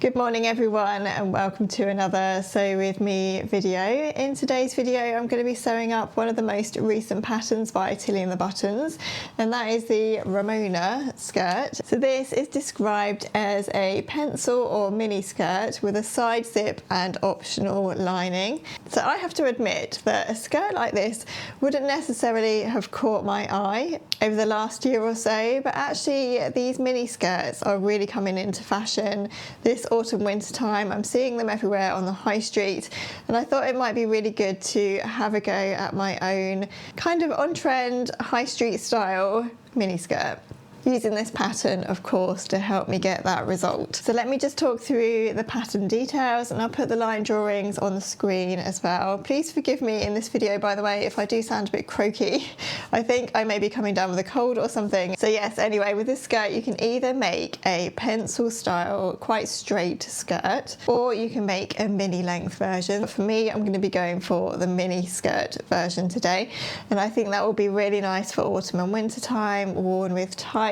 Good morning everyone and welcome to another Sew With Me video. In today's video I'm going to be sewing up one of the most recent patterns by Tilly and the Buttons, and that is the Ramona skirt. So this is described as a pencil or mini skirt with a side zip and optional lining. So I have to admit that a skirt like this wouldn't necessarily have caught my eye over the last year or so, but actually these mini skirts are really coming into fashion this autumn winter time. I'm seeing them everywhere on the high street, and I thought it might be really good to have a go at my own kind of on-trend high street style mini skirt, using this pattern of course to help me get that result. So let me just talk through the pattern details, and I'll put the line drawings on the screen as well. Please forgive me in this video, by the way, if I do sound a bit croaky. I think I may be coming down with a cold or something. So yes, anyway, with this skirt you can either make a pencil style quite straight skirt, or you can make a mini length version. For me, I'm going to be going for the mini skirt version today, and I think that will be really nice for autumn and winter time, worn with tights,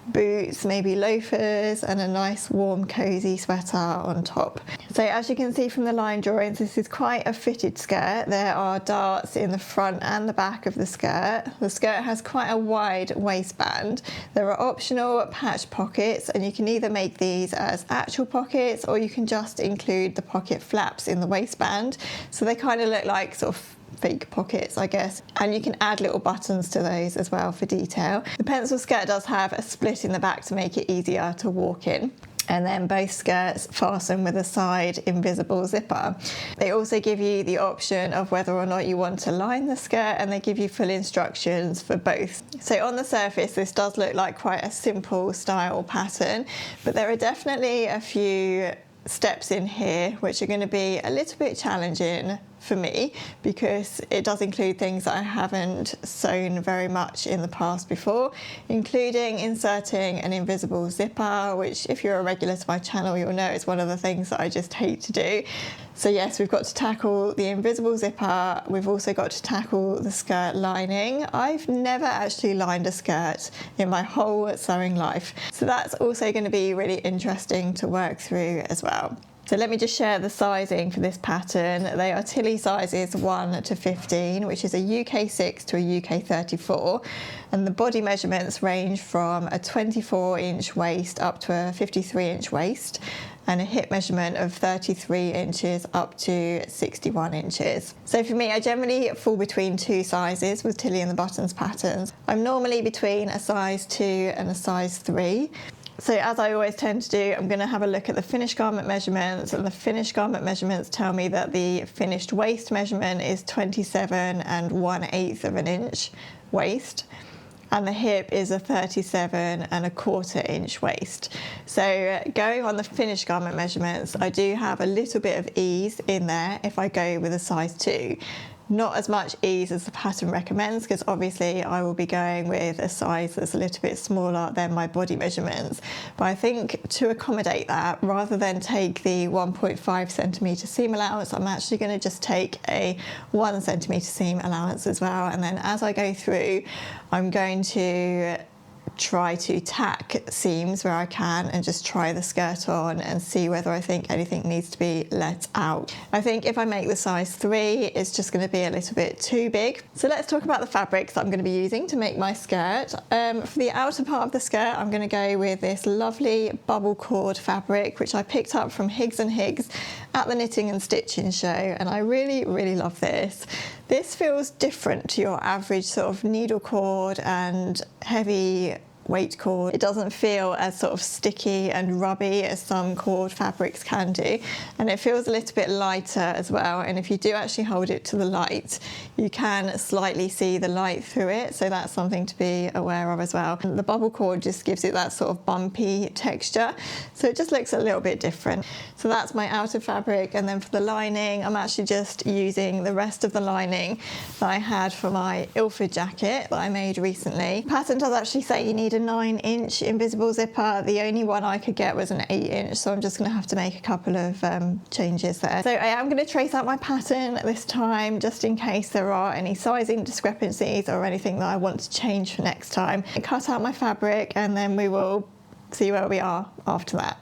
boots, maybe loafers, and a nice warm cozy sweater on top. So as you can see from the line drawings, this is quite a fitted skirt. There are darts in the front and the back of the skirt. The skirt has quite a wide waistband. There are optional patch pockets, and you can either make these as actual pockets or you can just include the pocket flaps in the waistband, so they kind of look like sort of fake pockets, I guess, and you can add little buttons to those as well for detail. The pencil skirt does have a split in the back to make it easier to walk in, and then both skirts fasten with a side invisible zipper. They also give you the option of whether or not you want to line the skirt, and they give you full instructions for both. So on the surface this does look like quite a simple style pattern, but there are definitely a few steps in here which are going to be a little bit challenging for me, because it does include things that I haven't sewn very much in the past before, including inserting an invisible zipper, which if you're a regular to my channel you'll know is one of the things that I just hate to do. So yes, we've got to tackle the invisible zipper. We've also got to tackle the skirt lining. I've never actually lined a skirt in my whole sewing life, so that's also going to be really interesting to work through as well. So let me just share the sizing for this pattern. They are Tilly sizes 1 to 15, which is a UK 6 to a UK 34. And the body measurements range from a 24-inch waist up to a 53-inch waist, and a hip measurement of 33 inches up to 61 inches. So for me, I generally fall between two sizes with Tilly and the Buttons patterns. I'm normally between a size 2 and a size 3. So as I always tend to do, I'm going to have a look at the finished garment measurements, and the finished garment measurements tell me that the finished waist measurement is 27 1/8 of an inch waist, and the hip is a 37 1/4 inch waist. So going on the finished garment measurements, I do have a little bit of ease in there if I go with a size 2. Not as much ease as the pattern recommends, because obviously I will be going with a size that's a little bit smaller than my body measurements. But I think to accommodate that, rather than take the 1.5 centimetre seam allowance, I'm actually going to just take a 1 centimetre seam allowance as well. And then as I go through, I'm going to try to tack seams where I can and just try the skirt on and see whether I think anything needs to be let out. I think if I make the size 3, it's just going to be a little bit too big. So let's talk about the fabrics that I'm going to be using to make my skirt. For the outer part of the skirt, I'm going to go with this lovely bubble cord fabric, which I picked up from Higgs & Higgs at the Knitting and Stitching show, and I really love this. This feels different to your average sort of needle cord and heavy weight cord. It doesn't feel as sort of sticky and rubby as some cord fabrics can do, and it feels a little bit lighter as well. And if you do actually hold it to the light, you can slightly see the light through it, so that's something to be aware of as well. And the bubble cord just gives it that sort of bumpy texture, so it just looks a little bit different. So that's my outer fabric, and then for the lining, I'm actually just using the rest of the lining that I had for my Ilford jacket that I made recently. The pattern does actually say you need a 9-inch invisible zipper. The only one I could get was an 8-inch, so I'm just going to have to make a couple of changes there. So I am going to trace out my pattern this time, just in case there are any sizing discrepancies or anything that I want to change for next time. I cut out my fabric, and then we will see where we are after that.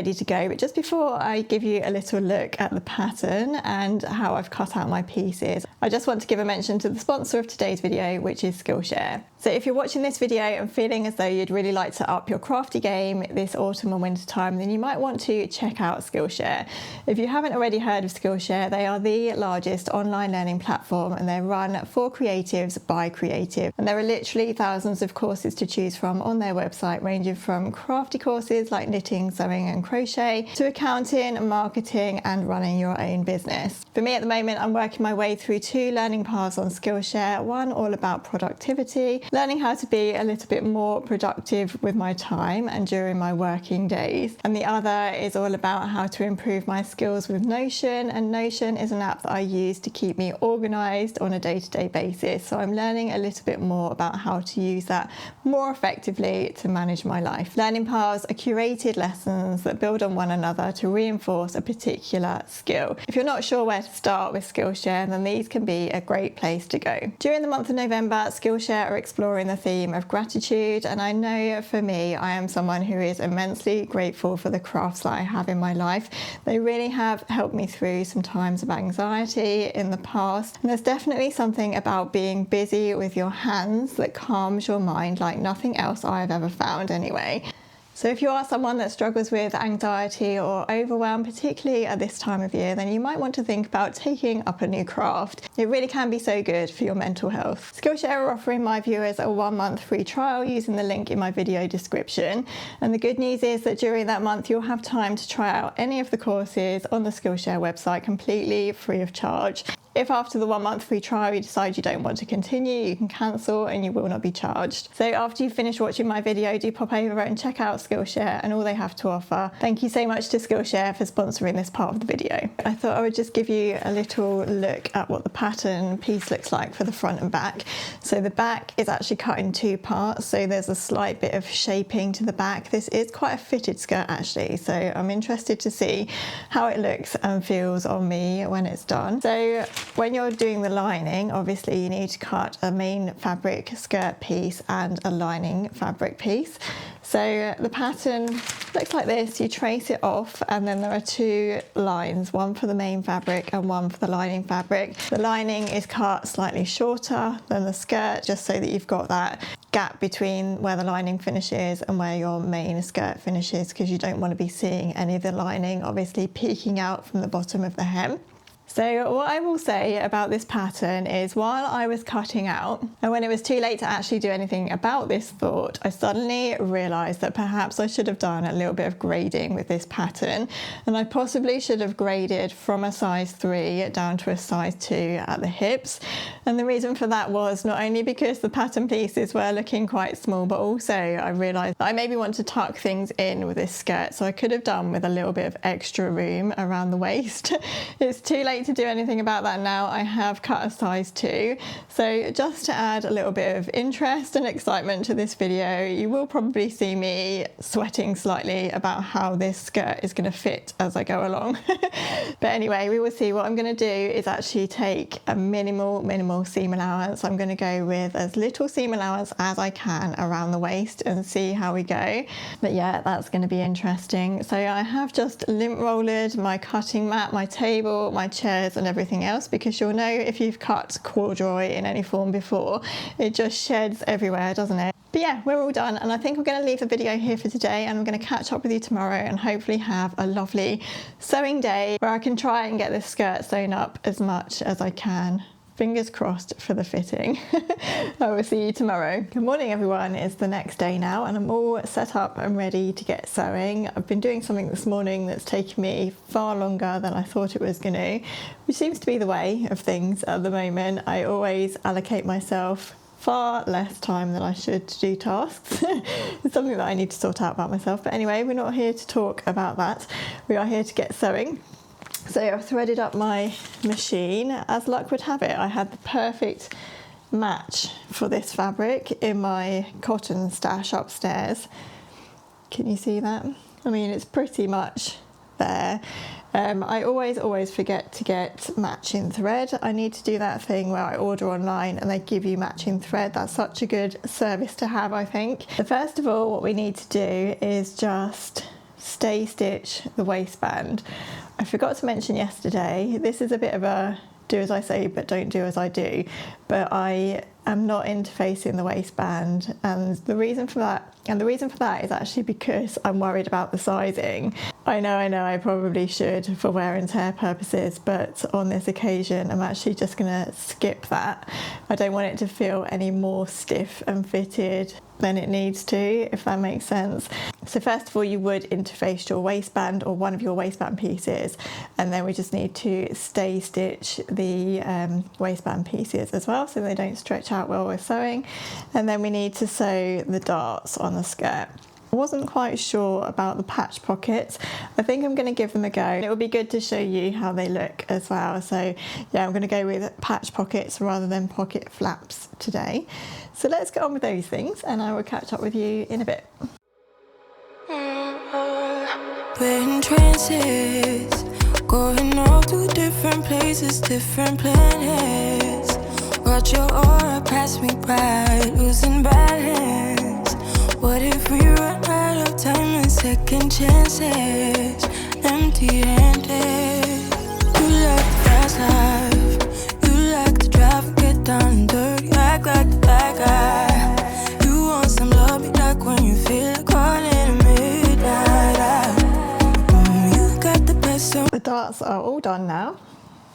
ready to go, but just before I give you a little look at the pattern and how I've cut out my pieces, I just want to give a mention to the sponsor of today's video, which is Skillshare. So if you're watching this video and feeling as though you'd really like to up your crafty game this autumn and winter time, then you might want to check out Skillshare. If you haven't already heard of Skillshare, they are the largest online learning platform, and they're run for creatives by creative. And there are literally thousands of courses to choose from on their website, ranging from crafty courses like knitting, sewing and crochet to accounting, marketing and running your own business. For me at the moment, I'm working my way through 2 learning paths on Skillshare, one all about productivity, learning how to be a little bit more productive with my time and during my working days, and the other is all about how to improve my skills with Notion. And Notion is an app that I use to keep me organized on a day-to-day basis, so I'm learning a little bit more about how to use that more effectively to manage my life. Learning paths are curated lessons that build on one another to reinforce a particular skill. If you're not sure where to start with Skillshare, then these can be a great place to go. During the month of November, Skillshare are exploring the theme of gratitude, and I know for me, I am someone who is immensely grateful for the crafts that I have in my life. They really have helped me through some times of anxiety in the past, and there's definitely something about being busy with your hands that calms your mind like nothing else I've ever found anyway. So if you are someone that struggles with anxiety or overwhelm, particularly at this time of year, then you might want to think about taking up a new craft. It really can be so good for your mental health. Skillshare are offering my viewers a 1-month free trial using the link in my video description. And the good news is that during that month, you'll have time to try out any of the courses on the Skillshare website completely free of charge. If after the 1-month free trial you decide you don't want to continue, you can cancel and you will not be charged. So after you finish watching my video, do pop over and check out Skillshare and all they have to offer. Thank you so much to Skillshare for sponsoring this part of the video. I thought I would just give you a little look at what the pattern piece looks like for the front and back. So the back is actually cut in 2 parts, so there's a slight bit of shaping to the back. This is quite a fitted skirt actually, so I'm interested to see how it looks and feels on me when it's done. So when you're doing the lining, obviously you need to cut a main fabric skirt piece and a lining fabric piece. So the pattern looks like this. You trace it off and then there are 2 lines, one for the main fabric and one for the lining fabric. The lining is cut slightly shorter than the skirt, just so that you've got that gap between where the lining finishes and where your main skirt finishes, because you don't want to be seeing any of the lining obviously peeking out from the bottom of the hem. So what I will say about this pattern is, while I was cutting out, and when it was too late to actually do anything about this thought, I suddenly realised that perhaps I should have done a little bit of grading with this pattern, and I possibly should have graded from a size 3 down to a size 2 at the hips. And the reason for that was not only because the pattern pieces were looking quite small, but also I realised that I maybe want to tuck things in with this skirt, so I could have done with a little bit of extra room around the waist. It's too late to do anything about that now. I have cut a size 2. So just to add a little bit of interest and excitement to this video, you will probably see me sweating slightly about how this skirt is going to fit as I go along. But anyway, we will see. What I'm going to do is actually take a minimal seam allowance. I'm going to go with as little seam allowance as I can around the waist and see how we go. But yeah, that's going to be interesting. So I have just lint rollered my cutting mat, my table, my chair and everything else, because you'll know if you've cut corduroy in any form before, it just sheds everywhere, doesn't it? But yeah, we're all done, and I think I'm going to leave the video here for today, and I'm going to catch up with you tomorrow and hopefully have a lovely sewing day where I can try and get this skirt sewn up as much as I can. Fingers crossed for the fitting. I will see you tomorrow. Good morning everyone, it's the next day now and I'm all set up and ready to get sewing. I've been doing something this morning that's taken me far longer than I thought it was going to, which seems to be the way of things at the moment. I always allocate myself far less time than I should to do tasks. It's something that I need to sort out about myself. But anyway, we're not here to talk about that. We are here to get sewing. So I've threaded up my machine. As luck would have it, I had the perfect match for this fabric in my cotton stash upstairs. Can you see that? I mean, it's pretty much there. I always forget to get matching thread. I need to do that thing where I order online and they give you matching thread. That's such a good service to have, I think. So first of all, what we need to do is just stay stitch the waistband. I forgot to mention yesterday, this is a bit of a do as I say but don't do as I do, but I am not interfacing the waistband, and the reason for that is actually because I'm worried about the sizing. I know I probably should for wear and tear purposes, but on this occasion I'm actually just gonna skip that. I don't want it to feel any more stiff and fitted than it needs to, if that makes sense. So first of all, you would interface your waistband or one of your waistband pieces, and then we just need to stay stitch the waistband pieces as well so they don't stretch out while we're sewing. And then we need to sew the darts on the skirt. I wasn't quite sure about the patch pockets. I think I'm going to give them a go. It would be good to show you how they look as well. So yeah, I'm going to go with patch pockets rather than pocket flaps today. So let's get on with those things and I will catch up with you in a bit. We're in trances, going off to different places, different planets. Watch your aura pass me by, losing balance. What if we run out of time and second chances? Empty-handed. You like the fast life, you like to drive and get down and dirty, act like the bad guy. You want some love, me like when you feel like calling at midnight. You got the best of. The darts are all done now.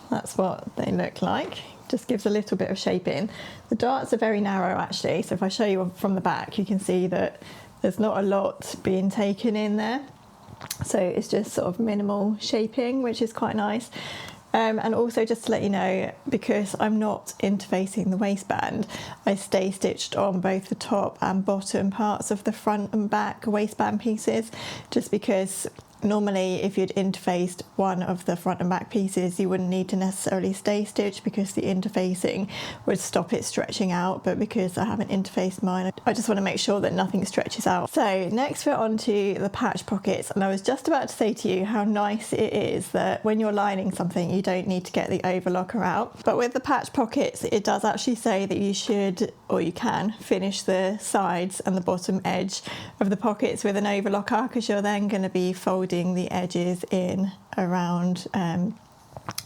That's what they look like. Just gives a little bit of shape in. The darts are very narrow actually, so if I show you from the back you can see that there's not a lot being taken in there, so it's just sort of minimal shaping, which is quite nice. And also just to let you know, because I'm not interfacing the waistband, I stay stitched on both the top and bottom parts of the front and back waistband pieces, just because normally if you'd interfaced one of the front and back pieces you wouldn't need to necessarily stay stitched because the interfacing would stop it stretching out, but because I haven't interfaced mine I just want to make sure that nothing stretches out. So next we're on to the patch pockets, and I was just about to say to you how nice it is that when you're lining something you don't need to get the overlocker out, but with the patch pockets it does actually say that you should, or you can, finish the sides and the bottom edge of the pockets with an overlocker, because you're then going to be folding the edges in around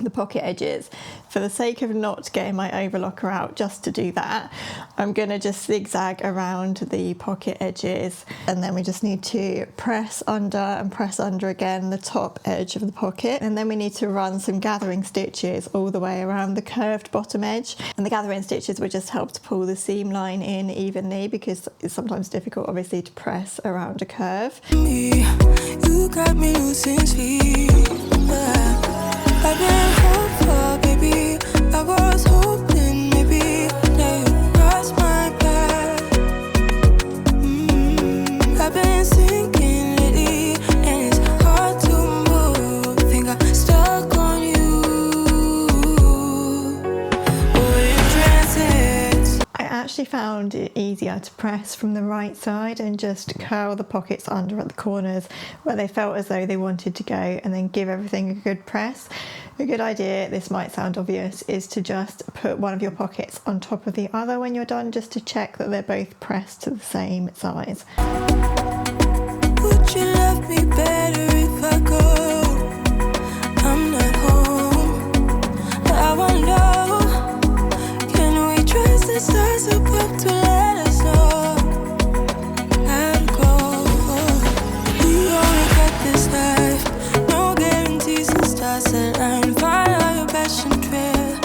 the pocket edges. For the sake of not getting my overlocker out just to do that, I'm going to just zigzag around the pocket edges, and then we just need to press under and press under again the top edge of the pocket, and then we need to run some gathering stitches all the way around the curved bottom edge, and the gathering stitches would just help to pull the seam line in evenly, because it's sometimes difficult obviously to press around a curve. You got me losing sleep. I've been hopeful, baby. I was hoping maybe that you crossed my path. I've been sinking lately, and it's hard to move. Think I'm stuck on you. We're in trances. I actually found it easier to press from the right side and just curl the pockets under at the corners where they felt as though they wanted to go, and then give everything a good press. A good idea, this might sound obvious, is to just put one of your pockets on top of the other when you're done, just to check that they're both pressed to the same size. Would you love me better if I go? I'm not home. I wanna know, can we trust the stars above to let us know how to go? We only got this life, no guarantees and stars align. Follow your passion trail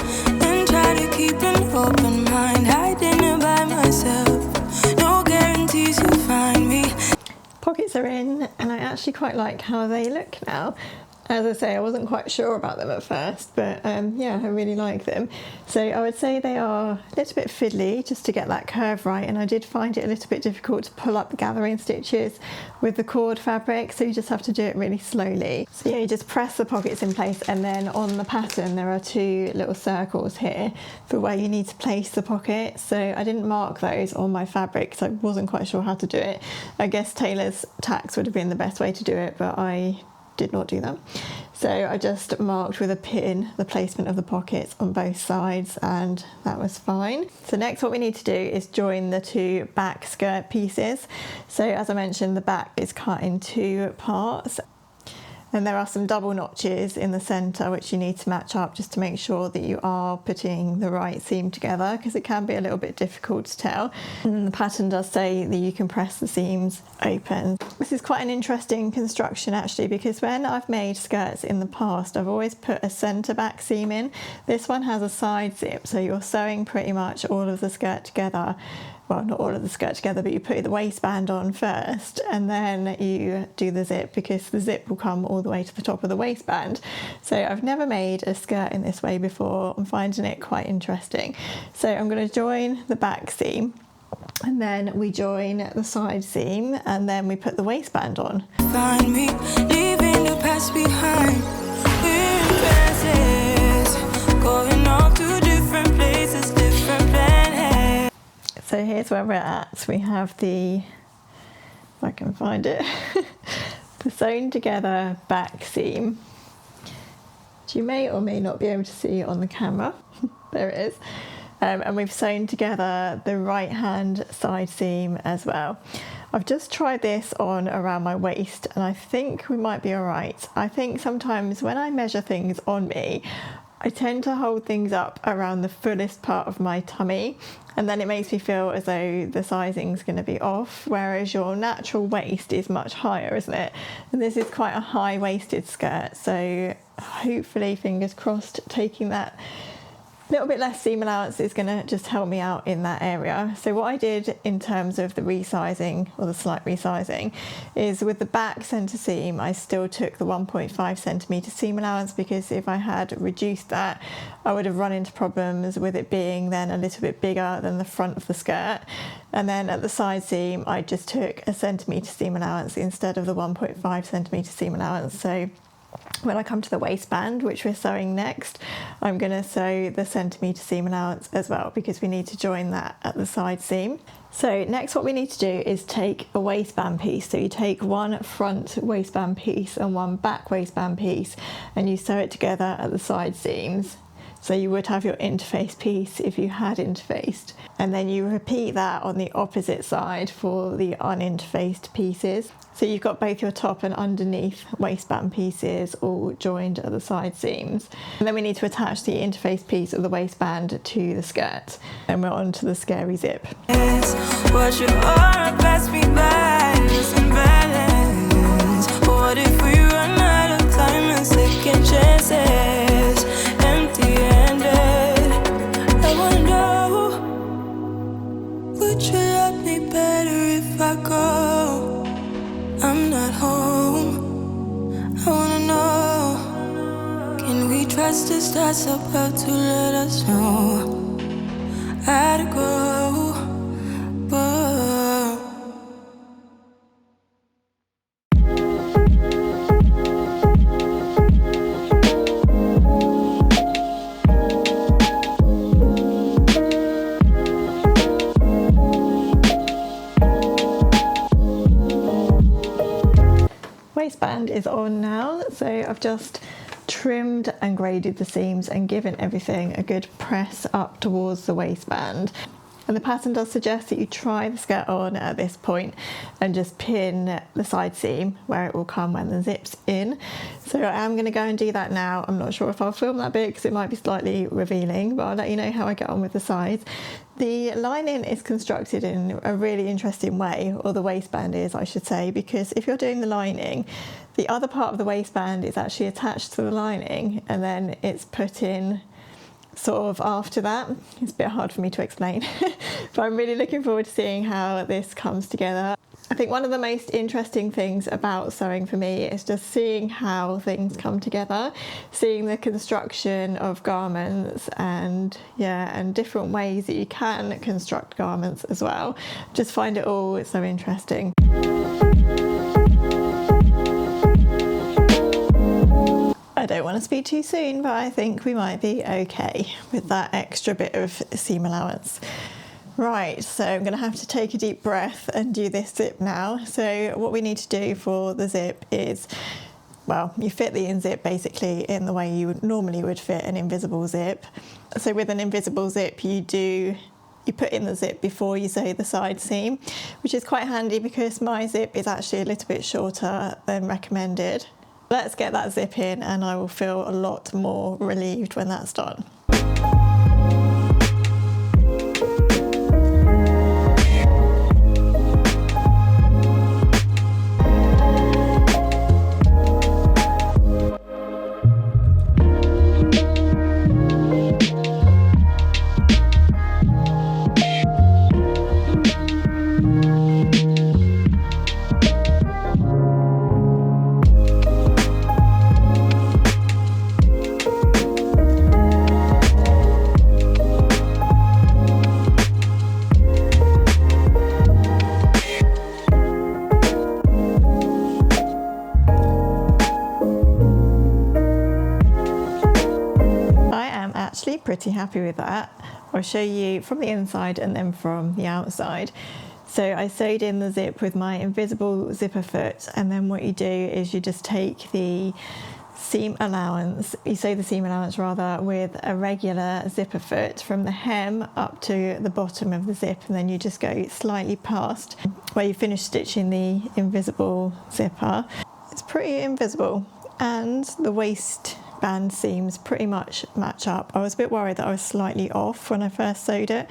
and try to keep an open mind. Hiding it by myself, no guarantees you'll find me. Pockets are in, and I actually quite like how they look now. As I say, I wasn't quite sure about them at first, but yeah, I really like them. So I would say they are a little bit fiddly just to get that curve right, and I did find it a little bit difficult to pull up the gathering stitches with the cord fabric, so you just have to do it really slowly. So yeah, you just press the pockets in place, and then on the pattern there are two little circles here for where you need to place the pocket. So I didn't mark those on my fabric, so I wasn't quite sure how to do it. I guess tailor's tacks would have been the best way to do it, but I did not do that. So I just marked with a pin the placement of the pockets on both sides, and that was fine. So next what we need to do is join the two back skirt pieces. So as I mentioned, the back is cut in two parts. And there are some double notches in the centre which you need to match up just to make sure that you are putting the right seam together, because it can be a little bit difficult to tell. And the pattern does say that you can press the seams open. This is quite an interesting construction actually, because when I've made skirts in the past, I've always put a centre back seam in. This one has a side zip, so you're sewing pretty much all of the skirt together. Well, not all of the skirt together, but you put the waistband on first and then you do the zip, because the zip will come all the way to the top of the waistband. So I've never made a skirt in this way before. I'm finding it quite interesting. So I'm going to join the back seam, and then we join the side seam, and then we put the waistband on. Find me, leaving the past behind. We're in trances, going off to different places, different planets. So here's where we're at. We have the, if I can find it, the sewn together back seam, which you may or may not be able to see on the camera. There it is. And we've sewn together the right hand side seam as well. I've just tried this on around my waist and I think we might be all right. I think sometimes when I measure things on me, I tend to hold things up around the fullest part of my tummy, and then it makes me feel as though the sizing's going to be off, whereas your natural waist is much higher, isn't it? And this is quite a high-waisted skirt, so hopefully, fingers crossed, taking that little bit less seam allowance is going to just help me out in that area. So what I did in terms of the resizing, or the slight resizing, is with the back centre seam I still took the 1.5 centimetre seam allowance, because if I had reduced that I would have run into problems with it being then a little bit bigger than the front of the skirt. And then at the side seam I just took a centimetre seam allowance instead of the 1.5 centimetre seam allowance. So when I come to the waistband, which we're sewing next, I'm going to sew the centimetre seam allowance as well, because we need to join that at the side seam. So next what we need to do is take a waistband piece. So you take one front waistband piece and one back waistband piece and you sew it together at the side seams. So you would have your interface piece if you had interfaced. And then you repeat that on the opposite side for the uninterfaced pieces. So you've got both your top and underneath waistband pieces all joined at the side seams. And then we need to attach the interface piece of the waistband to the skirt. And we're on to the scary zip. Watch your aura pass me by, losing balance. What if we run out of time and second chances? Empty-handed. I wonder, would you love me better if I go? I'm not home. I wanna know, can we trust the stars about to let us know how to go? Waistband is on now, so I've just trimmed and graded the seams and given everything a good press up towards the waistband. And the pattern does suggest that you try the skirt on at this point and just pin the side seam where it will come when the zip's in. So I am going to go and do that now. I'm not sure if I'll film that bit because it might be slightly revealing, but I'll let you know how I get on with the sides. The lining is constructed in a really interesting way, or the waistband is, I should say, because if you're doing the lining, the other part of the waistband is actually attached to the lining and then it's put in sort of after that. It's a bit hard for me to explain, but I'm really looking forward to seeing how this comes together. I think one of the most interesting things about sewing for me is just seeing how things come together, seeing the construction of garments and different ways that you can construct garments as well. Just find it all so interesting. I don't want to speak too soon, but I think we might be okay with that extra bit of seam allowance. Right, so I'm going to have to take a deep breath and do this zip now. So what we need to do for the zip is well, you fit the in-zip basically in the way you would normally fit an invisible zip. So with an invisible zip, you put in the zip before you sew the side seam, which is quite handy because my zip is actually a little bit shorter than recommended. Let's get that zip in and I will feel a lot more relieved when that's done. Pretty happy with that. I'll show you from the inside and then from the outside. So I sewed in the zip with my invisible zipper foot, and then what you do is you just take the seam allowance, you sew the seam allowance rather with a regular zipper foot from the hem up to the bottom of the zip, and then you just go slightly past where you finish stitching the invisible zipper. It's pretty invisible, and the waistband seams pretty much match up. I was a bit worried that I was slightly off when I first sewed it,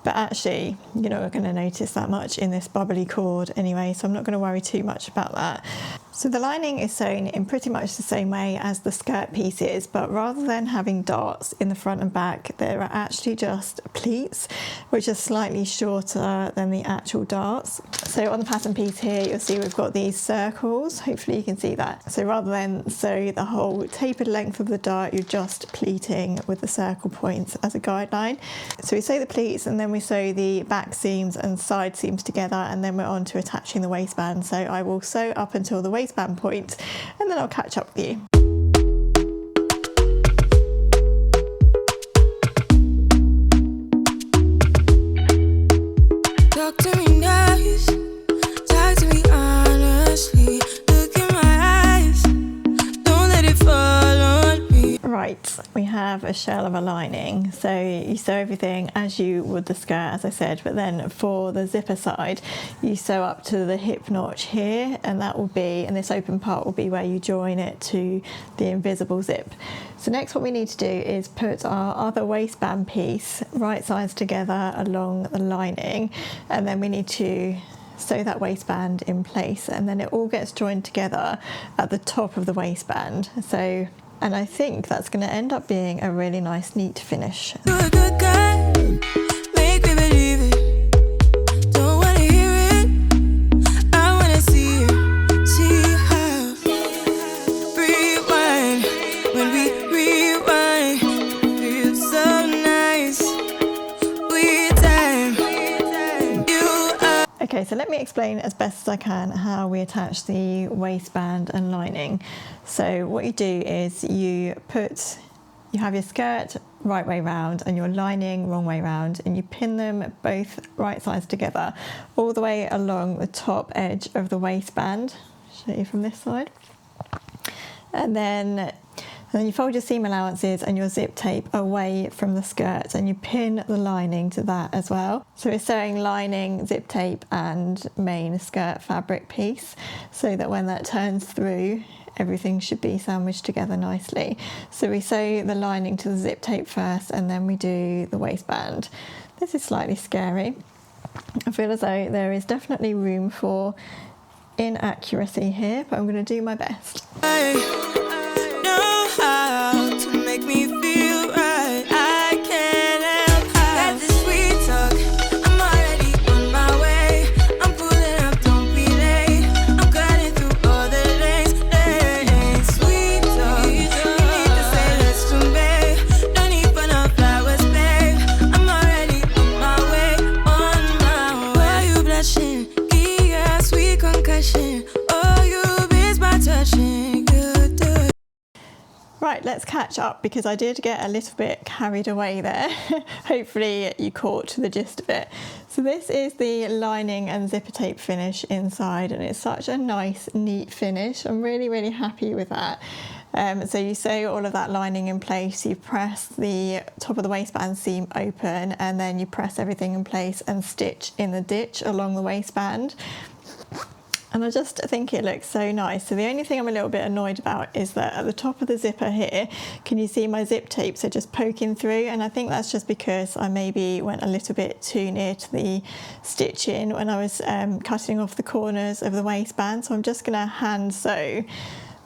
but actually you're not going to notice that much in this bubbly cord anyway, so I'm not going to worry too much about that. So the lining is sewn in pretty much the same way as the skirt pieces, but rather than having darts in the front and back, there are actually just pleats, which are slightly shorter than the actual darts. So on the pattern piece here, you'll see we've got these circles. Hopefully you can see that. So rather than sew the whole tapered length of the dart, you're just pleating with the circle points as a guideline. So we sew the pleats and then we sew the back seams and side seams together, and then we're on to attaching the waistband. So I will sew up until the waistband point and then I'll catch up with you. Talk to me nice, talk to me honestly. Look in my eyes, don't let it fall on me. Right, we have a shell of a lining, so you sew everything as you would the skirt, as I said, but then for the zipper side you sew up to the hip notch here, and that will be, and this open part will be where you join it to the invisible zip. So next what we need to do is put our other waistband piece right sides together along the lining, and then we need to sew that waistband in place, and then it all gets joined together at the top of the waistband. So, and I think that's going to end up being a really nice neat finish. You're a good guy, make me believe it. Don't wanna hear it, I wanna see it. See how rewind, when we rewind, feels so nice. We time, you are. Okay, so let me explain as best as I can how we attach the waistband and lining. So what you do is you have your skirt right way round and your lining wrong way round, and you pin them both right sides together all the way along the top edge of the waistband. Show you from this side. And then you fold your seam allowances and your zip tape away from the skirt, and you pin the lining to that as well. So we're sewing lining, zip tape and main skirt fabric piece, so that when that turns through, everything should be sandwiched together nicely. So we sew the lining to the zip tape first, and then we do the waistband. This is slightly scary. I feel as though there is definitely room for inaccuracy here, but I'm going to do my best. I know how to make me feel right. I can't help how this sweet talk. I'm already on my way. I'm pulling up, don't be late. I'm cutting through all the lanes. Sweet talk. You need to say let's convey. No need for no flowers, babe. I'm already on my way, on my way. Why you blushing? Yeah, sweet concussion. Oh, you miss my touching. Right, let's catch up because I did get a little bit carried away there. Hopefully you caught the gist of it. So this is the lining and zipper tape finish inside, and it's such a nice, neat finish. I'm really, really happy with that. So you sew all of that lining in place, you press the top of the waistband seam open, and then you press everything in place and stitch in the ditch along the waistband. And I just think it looks so nice. So the only thing I'm a little bit annoyed about is that at the top of the zipper here, can you see my zip tapes are just poking through? And I think that's just because I maybe went a little bit too near to the stitching when I was cutting off the corners of the waistband. So I'm just gonna hand sew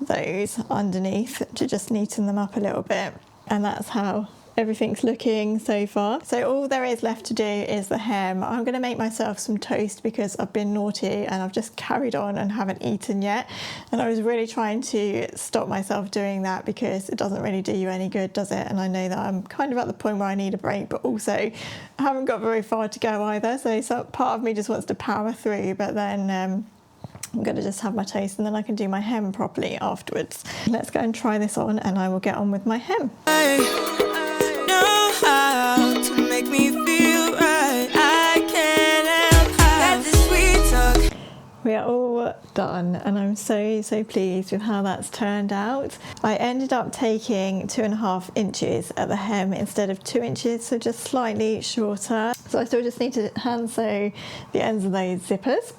those underneath to just neaten them up a little bit. And that's how everything's looking so far. So all there is left to do is the hem. I'm going to make myself some toast because I've been naughty and I've just carried on and haven't eaten yet, and I was really trying to stop myself doing that because it doesn't really do you any good, does it? And I know that I'm kind of at the point where I need a break, but also I haven't got very far to go either, so part of me just wants to power through, but then I'm going to just have my toast and then I can do my hem properly afterwards. Let's go and try this on and I will get on with my hem. How to make me feel right. I can't help how this sweet talk. We are all done and I'm so pleased with how that's turned out. I ended up taking 2.5 inches at the hem instead of 2 inches, so just slightly shorter. So I still just need to hand sew the ends of those zippers,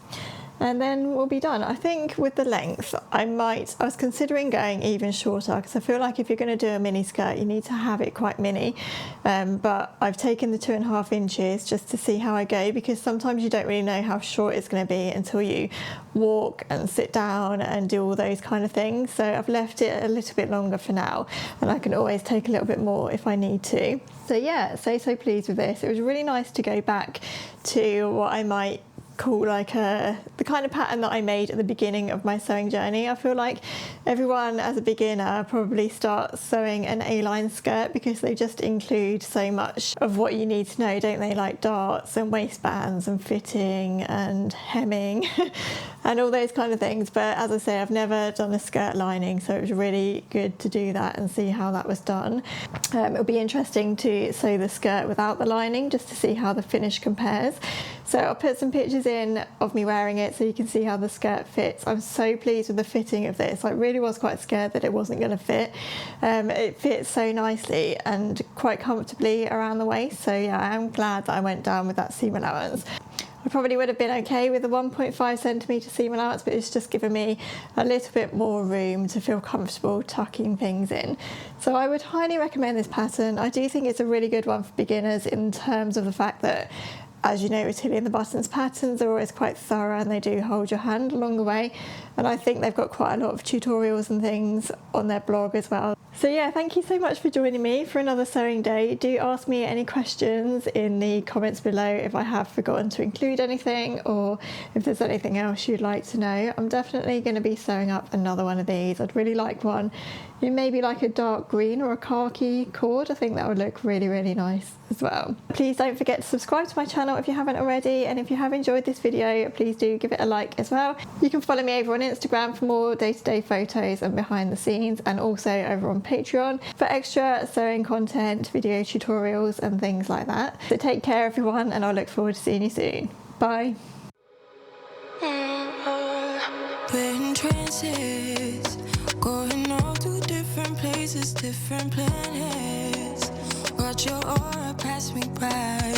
and then we'll be done. I think with the length, I was considering going even shorter because I feel like if you're going to do a mini skirt, you need to have it quite mini. But I've taken the 2.5 inches just to see how I go, because sometimes you don't really know how short it's going to be until you walk and sit down and do all those kind of things. So I've left it a little bit longer for now, and I can always take a little bit more if I need to. So yeah, so pleased with this. It was really nice to go back to what I might call like the kind of pattern that I made at the beginning of my sewing journey. I feel like everyone as a beginner probably starts sewing an A-line skirt because they just include so much of what you need to know, don't they? Like darts and waistbands and fitting and hemming and all those kind of things. But as I say, I've never done a skirt lining, so it was really good to do that and see how that was done. It'll be interesting to sew the skirt without the lining just to see how the finish compares. So I'll put some pictures in of me wearing it so you can see how the skirt fits. I'm so pleased with the fitting of this. I really was quite scared that it wasn't going to fit. It fits so nicely and quite comfortably around the waist. So yeah, I am glad that I went down with that seam allowance. I probably would have been okay with the 1.5 centimetre seam allowance, but it's just given me a little bit more room to feel comfortable tucking things in. So I would highly recommend this pattern. I do think it's a really good one for beginners in terms of the fact that, as you know, with Tilly and the Buttons patterns are always quite thorough and they do hold your hand along the way. And I think they've got quite a lot of tutorials and things on their blog as well. So yeah, thank you so much for joining me for another sewing day. Do ask me any questions in the comments below if I have forgotten to include anything or if there's anything else you'd like to know. I'm definitely going to be sewing up another one of these. I'd really like one in maybe like a dark green or a khaki cord. I think that would look really, really nice as well. Please don't forget to subscribe to my channel if you haven't already, and if you have enjoyed this video, please do give it a like as well. You can follow me over on Instagram for more day-to-day photos and behind the scenes, and also over on Patreon for extra sewing content, video tutorials and things like that. So take care everyone, and I'll look forward to seeing you soon. Bye. We're in trances, going all to different places, different planets. Watch your aura pass me by.